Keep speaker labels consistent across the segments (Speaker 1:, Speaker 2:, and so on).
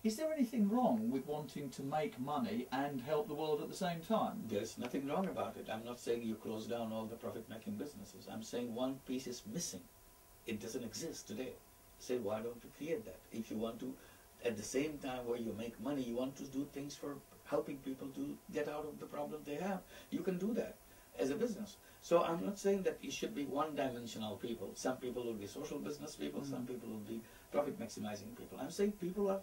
Speaker 1: Is there anything wrong with wanting to make money and help the world at the same time?
Speaker 2: There's nothing wrong about it. I'm not saying you close down all the profit-making businesses. I'm saying one piece is missing. It doesn't exist today. Say, why don't you create that? If you want to, at the same time where you make money, you want to do things for helping people to get out of the problem they have, you can do that as a business. So I'm not saying that it should be one-dimensional people. Some people will be social business people, some people will be profit-maximizing people. I'm saying people are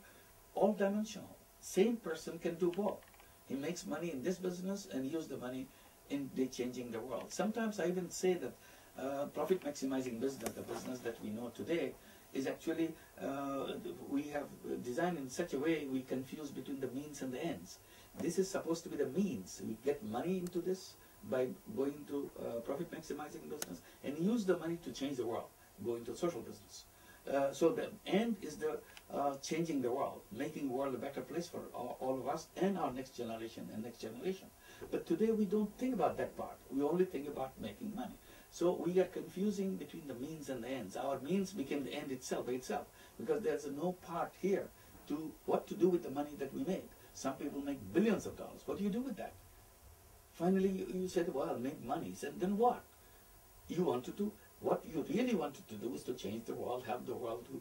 Speaker 2: all-dimensional. Same person can do both. He makes money in this business and use the money in changing the world. Sometimes I even say that profit-maximizing business, the business that we know today, is actually, we have designed in such a way we confuse between the means and the ends. This is supposed to be the means. We get money into this by going to profit-maximizing business and use the money to change the world, go into social business. So the end is the changing the world, making the world a better place for all of us and our next generation and next generation. But today we don't think about that part. We only think about making money. So we are confusing between the means and the ends. Our means became the end itself by itself, because there's no part here to what to do with the money that we make. Some people make billions of dollars. What do you do with that? Finally, you said, well, make money. He said, then what? You want to do, what you really wanted to do is to change the world, help the world to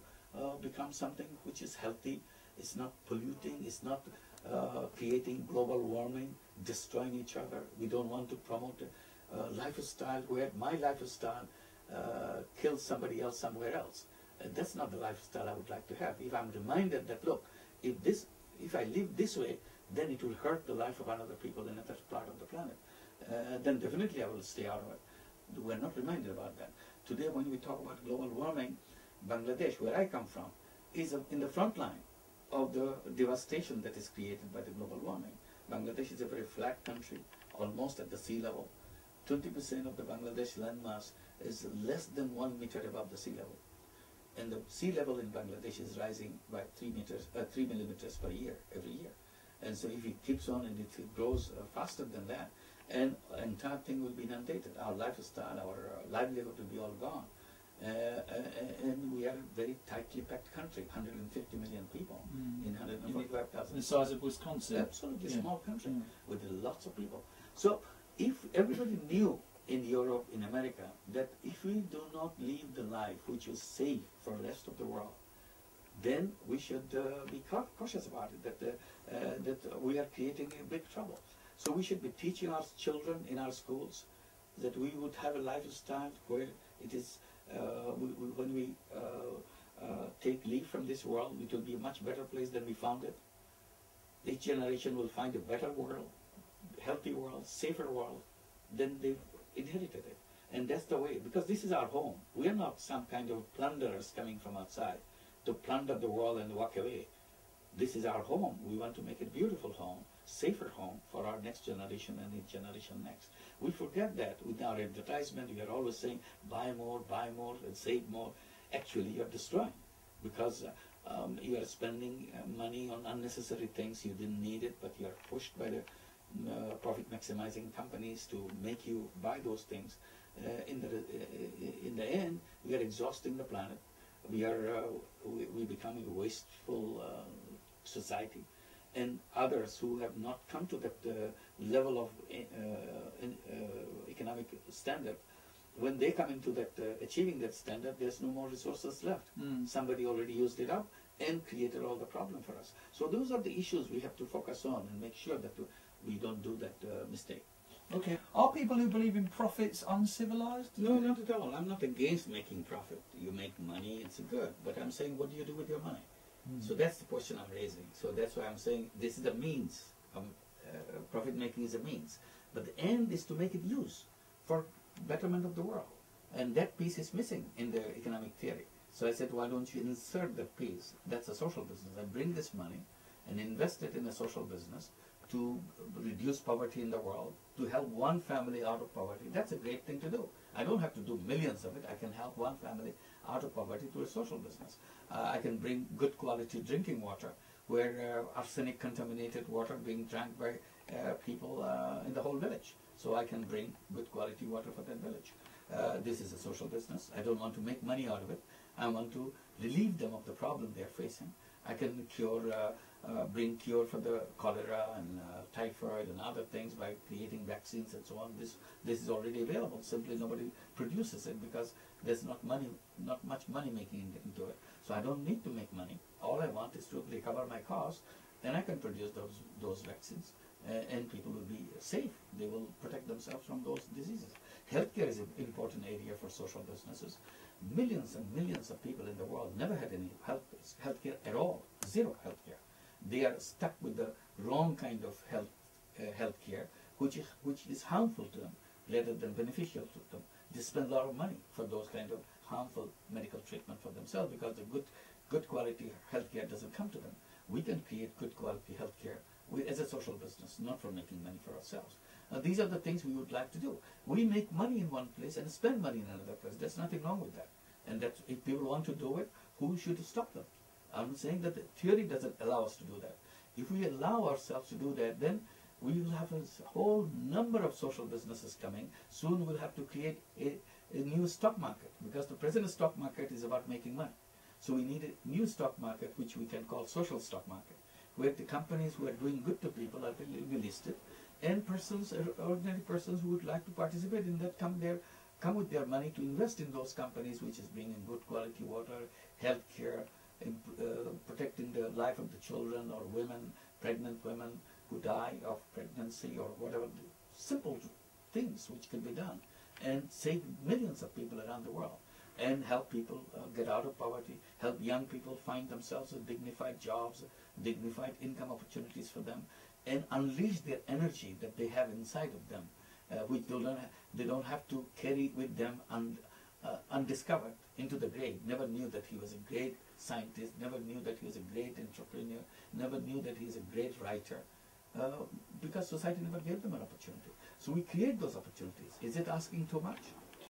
Speaker 2: become something which is healthy. It's not polluting, it's not creating global warming, destroying each other. We don't want to promote a lifestyle where my lifestyle kills somebody else somewhere else. That's not the lifestyle I would like to have. If I'm reminded that, look, if I live this way, then it will hurt the life of another people in another part of the planet. Then definitely I will stay out of it. We're not reminded about that. Today when we talk about global warming, Bangladesh, where I come from, is in the front line of the devastation that is created by the global warming. Bangladesh is a very flat country, almost at the sea level. 20% of the Bangladesh landmass is less than 1 meter above the sea level. And the sea level in Bangladesh is rising by 3 millimeters per year, every year. And so if it keeps on and it grows faster than that, and the entire thing will be inundated. Our lifestyle, our livelihood will be all gone. And we are a very tightly packed country, 150 million people in 145,000.
Speaker 1: The size of Wisconsin.
Speaker 2: Absolutely small country with lots of people. So if everybody knew in Europe, in America, that if we do not live the life which is safe for the rest of the world, then we should be cautious about it, that we are creating a big trouble. So we should be teaching our children in our schools that we would have a lifestyle where it is, when we take leave from this world, it will be a much better place than we found it. Each generation will find a better world, healthy world, safer world than they've inherited it. And that's the way, because this is our home. We are not some kind of plunderers coming from outside to plunder the world and walk away. This is our home. We want to make it a beautiful home, safer home for our next generation and each generation next. We forget that with our advertisement. We are always saying, buy more, and save more. Actually, you are destroying, because you are spending money on unnecessary things. You didn't need it, but you are pushed by the profit-maximizing companies to make you buy those things. In the end, we are exhausting the planet. We become a wasteful society, and others who have not come to that level of economic standard, when they come into that achieving that standard, there's no more resources left. Somebody already used it up and created all the problem for us. So those are the issues we have to focus on and make sure that we don't do that mistake.
Speaker 1: Okay. Are people who believe in profits uncivilized?
Speaker 2: No, not at all. I'm not against making profit. You make money, it's good. But I'm saying, what do you do with your money? So that's the question I'm raising. So that's why I'm saying this is the means. Profit making is a means. But the end is to make it use for betterment of the world. And that piece is missing in the economic theory. So I said, why don't you insert that piece? That's a social business. And bring this money and invest it in a social business to reduce poverty in the world, to help one family out of poverty. That's a great thing to do. I don't have to do millions of it. I can help one family out of poverty through a social business. I can bring good quality drinking water, where arsenic contaminated water being drank by people in the whole village. So I can bring good quality water for that village. This is a social business. I don't want to make money out of it. I want to relieve them of the problem they're facing. I can bring cure for the cholera and typhoid and other things by creating vaccines and so on. This is already available. Simply nobody produces it because there's not much money making into it. So I don't need to make money. All I want is to recover my costs, and I can produce those vaccines, and people will be safe. They will protect themselves from those diseases. Healthcare is an important area for social businesses. Millions and millions of people in the world never had any healthcare at all. Zero healthcare. They are stuck with the wrong kind of healthcare, which is harmful to them rather than beneficial to them. They spend a lot of money for those kind of harmful medical treatment for themselves because the good quality healthcare doesn't come to them. We can create good quality healthcare as a social business, not for making money for ourselves. These are the things we would like to do. We make money in one place and spend money in another place. There's nothing wrong with that. And that if people want to do it, who should stop them? I'm saying that the theory doesn't allow us to do that. If we allow ourselves to do that, then we will have a whole number of social businesses coming. Soon we'll have to create a new stock market, because the present stock market is about making money. So we need a new stock market, which we can call social stock market, where the companies who are doing good to people are be listed, and ordinary persons who would like to participate in that come with their money to invest in those companies, which is bringing good quality water, health care, protecting the life of the children or women, pregnant women who die of pregnancy or whatever, simple things which can be done and save millions of people around the world and help people get out of poverty, help young people find themselves with dignified jobs, dignified income opportunities for them, and unleash their energy that they have inside of them, which they don't have to carry with them undiscovered into the grave. Never knew that he was a great scientist, never knew that he was a great entrepreneur, never knew that he is a great writer, because society never gave them an opportunity. So we create those opportunities. Is it asking too much?